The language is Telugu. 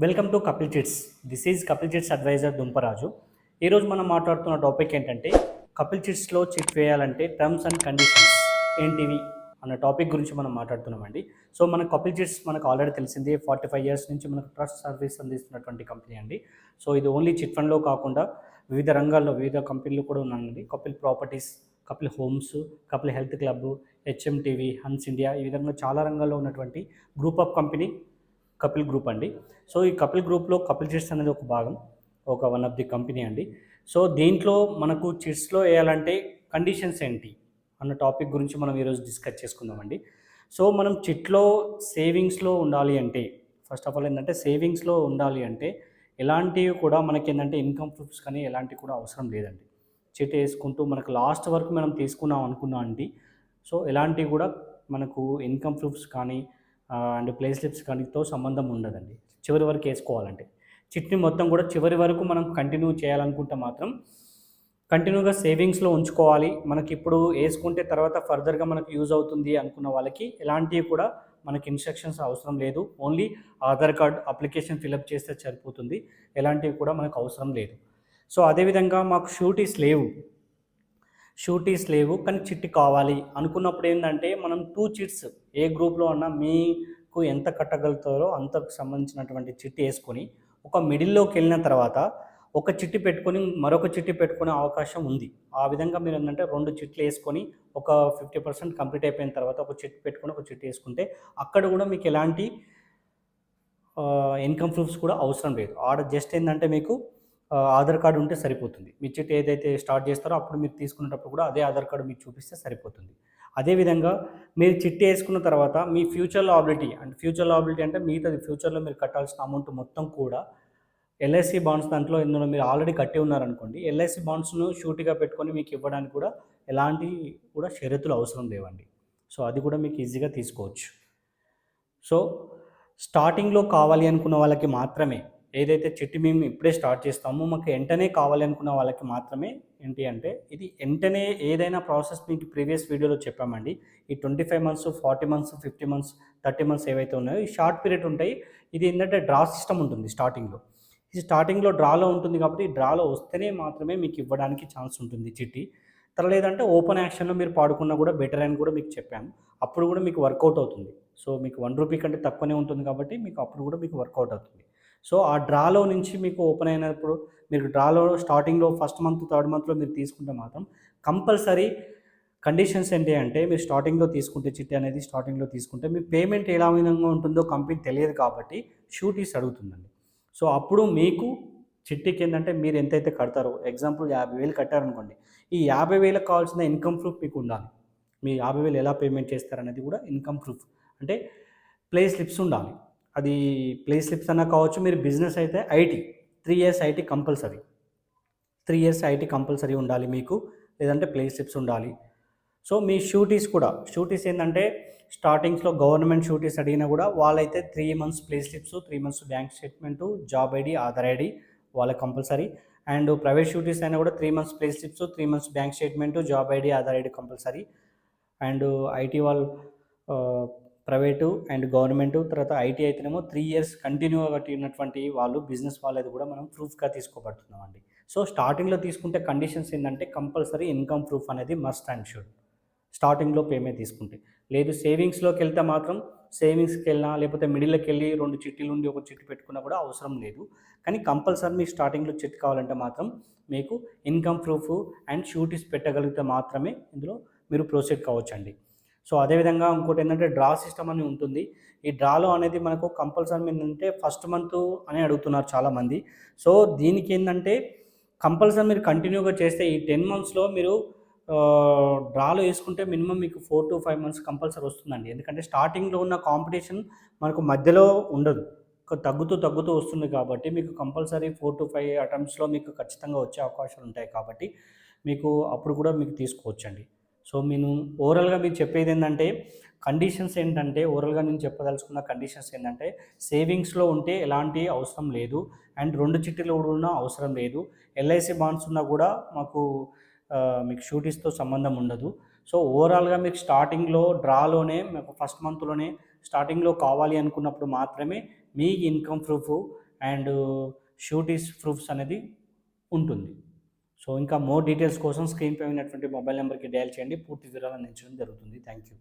Welcome to Kapil chits. This is Kapil chits advisor Dumparaju. ఈరోజు మనం మాట్లాడుతున్న టాపిక్ ఏంటంటే కపిల్ చిట్స్లో చిట్ వేయాలంటే టర్మ్స్ అండ్ కండిషన్స్ ఏంటివి అన్న టాపిక్ గురించి మనం మాట్లాడుతున్నామండి. సో మన కపిల్ చిట్స్ మనకు ఆల్రెడీ తెలిసింది 45 ఇయర్స్ నుంచి మనకు ట్రస్ట్ సర్వీస్ అందిస్తున్నటువంటి కంపెనీ అండి. సో ఇది ఓన్లీ చిట్ ఫండ్లో కాకుండా వివిధ రంగాల్లో వివిధ కంపెనీలు కూడా ఉన్నాయండి. Kapil properties, Kapil homes, Kapil health club, HMTV, Hans India, ఈ విధంగా చాలా రంగాల్లో ఉన్నటువంటి group of company Kapil group అండి. సో ఈ కపిల్ గ్రూప్లో కపిల్ చిట్స్ అనేది ఒక భాగం, ఒక వన్ ఆఫ్ ది కంపెనీ అండి. సో దీంట్లో మనకు చిట్స్లో వేయాలంటే కండిషన్స్ ఏంటి అన్న టాపిక్ గురించి మనం ఈరోజు డిస్కస్ చేసుకుందామండి. సో మనం చిట్లో సేవింగ్స్లో ఉండాలి అంటే ఫస్ట్ ఆఫ్ ఆల్ ఏంటంటే సేవింగ్స్లో ఉండాలి అంటే ఎలాంటివి కూడా మనకి ఏంటంటే ఇన్కమ్ ప్రూఫ్స్ కానీ ఎలాంటివి కూడా అవసరం లేదండి. చిట్ వేసుకుంటూ మనకు లాస్ట్ వరకు మనం తీసుకున్నాం అనుకున్నాం అండి. సో ఎలాంటివి కూడా మనకు ఇన్కమ్ ప్రూఫ్స్ కానీ అండ్ ప్లే స్లిప్స్ కానీతో సంబంధం ఉండదండి. చివరి వరకు వేసుకోవాలంటే చిట్ని మొత్తం కూడా చివరి వరకు మనం కంటిన్యూ చేయాలనుకుంటే మాత్రం కంటిన్యూగా సేవింగ్స్లో ఉంచుకోవాలి. మనకి ఇప్పుడు వేసుకుంటే తర్వాత ఫర్దర్గా మనకు యూజ్ అవుతుంది అనుకున్న వాళ్ళకి ఎలాంటివి కూడా మనకి ఇన్స్ట్రక్షన్స్ అవసరం లేదు. Only Aadhaar card application fill up చేస్తే సరిపోతుంది. ఎలాంటివి కూడా మనకు అవసరం లేదు. సో అదేవిధంగా మాకు షూటీస్ లేవు కానీ చిట్టి కావాలి అనుకున్నప్పుడు ఏంటంటే మనం 2 చిట్స్ ఏ గ్రూప్లో అన్నా మీకు ఎంత కట్టగలుగుతారో అంతకు సంబంధించినటువంటి చిట్టి వేసుకొని ఒక మిడిల్లోకి వెళ్ళిన తర్వాత ఒక చిట్టి పెట్టుకొని మరొక చిట్టి పెట్టుకునే అవకాశం ఉంది. ఆ విధంగా మీరు ఏంటంటే 2 చిట్లు వేసుకొని ఒక 50% కంప్లీట్ అయిపోయిన తర్వాత ఒక చిట్టి పెట్టుకొని ఒక చిట్టి వేసుకుంటే అక్కడ కూడా మీకు ఎలాంటి ఇన్కమ్ ప్రూఫ్స్ కూడా అవసరం లేదు. ఆడ జస్ట్ ఏంటంటే మీకు ఆధార్ కార్డు ఉంటే సరిపోతుంది. మీ చిట్ ఏదైతే స్టార్ట్ చేస్తారో అప్పుడు మీరు తీసుకునేటప్పుడు కూడా అదే ఆధార్ కార్డు మీకు చూపిస్తే సరిపోతుంది. అదేవిధంగా మీరు చిట్టి వేసుకున్న తర్వాత మీ ఫ్యూచర్ లాయబిలిటీ అంటే మిగతాది ఫ్యూచర్లో మీరు కట్టాల్సిన అమౌంట్ మొత్తం కూడా ఎల్ఐసి బాండ్స్ దాంట్లో ఇందులో మీరు ఆల్రెడీ కట్టి ఉన్నారనుకోండి, ఎల్ఐసి బాండ్స్ను షూరిటీగా పెట్టుకొని మీకు ఇవ్వడానికి కూడా ఎలాంటి కూడా షరతులు అవసరం లేవండి. సో అది కూడా మీకు ఈజీగా తీసుకోవచ్చు. సో స్టార్టింగ్లో కావాలి అనుకున్న వాళ్ళకి మాత్రమే ఏదైతే చిట్టి మేము ఇప్పుడే స్టార్ట్ చేస్తామో మాకు వెంటనే కావాలి అనుకున్న వాళ్ళకి మాత్రమే ఏంటి అంటే ఇది వెంటనే ఏదైనా ప్రాసెస్ మీకు ప్రీవియస్ వీడియోలో చెప్పామండి. ఈ 25 మంత్స్, 40 మంత్స్, 50 మంత్స్, 30 మంత్స్ ఏవైతే ఉన్నాయో ఈ షార్ట్ పీరియడ్ ఉంటాయి. ఇది ఏంటంటే డ్రా సిస్టమ్ ఉంటుంది స్టార్టింగ్లో. ఇది స్టార్టింగ్లో డ్రాలో ఉంటుంది కాబట్టి డ్రాలో వస్తేనే మాత్రమే మీకు ఇవ్వడానికి ఛాన్స్ ఉంటుంది చిట్టి. తర్వాత లేదంటే ఓపెన్ యాక్షన్లో మీరు పాడుకున్నా కూడా బెటర్ అని కూడా మీకు చెప్పాను. అప్పుడు కూడా మీకు వర్కౌట్ అవుతుంది. సో మీకు ₹1 కంటే తక్కువనే ఉంటుంది కాబట్టి మీకు అప్పుడు కూడా మీకు వర్కౌట్ అవుతుంది. సో ఆ డ్రాలో నుంచి మీకు ఓపెన్ అయినప్పుడు మీరు డ్రాలో స్టార్టింగ్లో ఫస్ట్ మంత్, థర్డ్ మంత్లో మీరు తీసుకుంటే మాత్రం కంపల్సరీ కండిషన్స్ ఏంటి అంటే మీరు స్టార్టింగ్లో తీసుకుంటే చిట్టి అనేది స్టార్టింగ్లో తీసుకుంటే మీ పేమెంట్ ఎలా విధంగా ఉంటుందో కంపెనీ తెలియదు కాబట్టి షూటీస్ అడుగుతుందండి. సో అప్పుడు మీకు చిట్టికి ఏంటంటే మీరు ఎంతైతే కడతారో ఎగ్జాంపుల్ 50,000 కట్టారనుకోండి, ఈ 50,000కి కావాల్సిన ఇన్కమ్ ప్రూఫ్ మీకు ఉండాలి. మీ 50,000 ఎలా పేమెంట్ చేస్తారనేది కూడా ఇన్కమ్ ప్రూఫ్ అంటే ప్లే స్లిప్స్ ఉండాలి. అది ప్లే స్లిప్స్ అన్నా కావచ్చు. మీరు బిజినెస్ అయితే IT 3 years IT compulsory 3 years IT compulsory ఉండాలి మీకు. లేదంటే ప్లే స్లిప్స్ ఉండాలి. సో మీ షూటీస్ ఏంటంటే స్టార్టింగ్స్లో గవర్నమెంట్ షూటీస్ అడిగినా కూడా వాళ్ళైతే 3 months play slips, 3 months bank statement, job ID, Aadhaar ID వాళ్ళకి కంపల్సరీ. అండ్ ప్రైవేట్ షూటీస్ అయినా కూడా 3 months play slips, 3 months bank statement, job ID, Aadhaar ID compulsory. And IT వాళ్ళు ప్రైవేటు అండ్ గవర్నమెంటు, తర్వాత ఐటీ అయితేనేమో 3 ఇయర్స్ కంటిన్యూగా కట్టినటువంటి వాళ్ళు బిజినెస్ వాళ్ళది కూడా మనం ప్రూఫ్గా తీసుకోబడుతున్నామండి. సో స్టార్టింగ్లో తీసుకుంటే కండిషన్స్ ఏంటంటే కంపల్సరీ ఇన్కమ్ ప్రూఫ్ అనేది మస్ట్ అండ్ షుడ్ స్టార్టింగ్లో పేమెంట్ తీసుకుంటే. లేదు సేవింగ్స్లోకి వెళ్తే మాత్రం సేవింగ్స్కి వెళ్ళినా లేకపోతే మిడిల్లోకి వెళ్ళి 2 చిట్టీలు ఉండి ఒక చిట్టి పెట్టుకున్నా కూడా అవసరం లేదు. కానీ కంపల్సరీ మీకు స్టార్టింగ్లో చిట్ కావాలంటే మాత్రం మీకు ఇన్కమ్ ప్రూఫ్ అండ్ షూటీస్ పెట్టగలిగితే మాత్రమే ఇందులో మీరు ప్రొసీడ్ కావచ్చండి. సో అదేవిధంగా ఇంకోటి ఏంటంటే డ్రా సిస్టమ్ అని ఉంటుంది. ఈ డ్రాలో అనేది మనకు కంపల్సరీ ఏంటంటే ఫస్ట్ మంత్ అని అడుగుతున్నారు చాలామంది. సో దీనికి ఏంటంటే కంపల్సరీ మీరు కంటిన్యూగా చేస్తే ఈ 10 మంత్స్లో మీరు డ్రాలో వేసుకుంటే మినిమం మీకు 4 to 5 మంత్స్ కంపల్సరీ వస్తుందండి. ఎందుకంటే స్టార్టింగ్లో ఉన్న కాంపిటీషన్ మనకు మధ్యలో ఉండదు, తగ్గుతూ వస్తుంది కాబట్టి మీకు కంపల్సరీ 4 to 5 అటెంప్ట్స్లో మీకు ఖచ్చితంగా వచ్చే అవకాశాలు ఉంటాయి కాబట్టి మీకు అప్పుడు కూడా మీకు తీసుకోవచ్చండి. సో నేను ఓవరాల్గా మీకు చెప్పేది ఏంటంటే కండిషన్స్ ఏంటంటే నేను చెప్పదలుచుకున్న కండిషన్స్ ఏంటంటే సేవింగ్స్లో ఉంటే ఎలాంటి అవసరం లేదు. అండ్ 2 చిట్టీలు కూడా ఉన్నా అవసరం లేదు. ఎల్ఐసి బాండ్స్ ఉన్నా కూడా మాకు మీకు షూటీస్తో సంబంధం ఉండదు. సో ఓవరాల్గా మీకు స్టార్టింగ్లో డ్రాలోనే మీకు ఫస్ట్ మంత్లోనే స్టార్టింగ్లో కావాలి అనుకున్నప్పుడు మాత్రమే మీ income proof and sureties proofs అనేది ఉంటుంది. సో ఇంకా మోర్ డీటెయిల్స్ కోసం స్క్రీన్‌పై ఉన్నటువంటి మొబైల్ నెంబర్‌కి డయల్ చేయండి. పూర్తి వివరాలు అందించడం జరుగుతుంది. Thank you.